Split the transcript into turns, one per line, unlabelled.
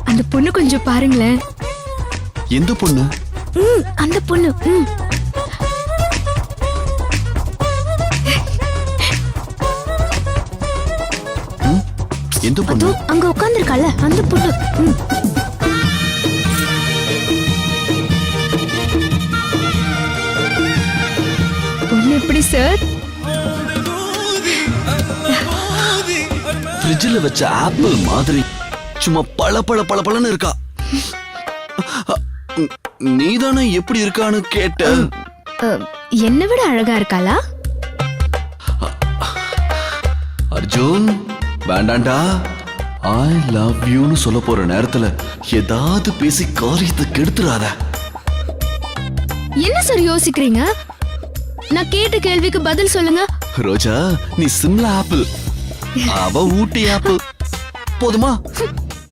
அந்த பொண்ணு கொஞ்சம் பாருங்களேன்.
எந்த பொண்ணு?
அந்த பொண்ணு.
எந்த பொண்ணு?
அங்க உட்கார்ந்திருக்கால அந்த பொண்ணு. பொண்ணு எப்படி சார்?
ஃப்ரிட்ஜில் வச்ச ஆப்பிள் மாதிரி சும்மா பளபளன்னு இருக்கா. நீதானே எப்படி இருக்கான்னு கேட்ட.
என்னை விட அழகா இருக்காளா?
அர்ஜுன் வேண்டாண்டா. ஐ லவ் யூன்னு சொல்ல போற நேரத்துல ஏதாவது பேசி காரியத்தை கெடுத்துறாத.
என்ன சார் யோசிக்கிறீங்க? நான் கேட்ட கேள்விக்கு பதில் சொல்லுங்க.
ரோஜா, நீ சிம்லா ஆப்பிள், அவ ஊட்டி ஆப்பிள். போதுமா?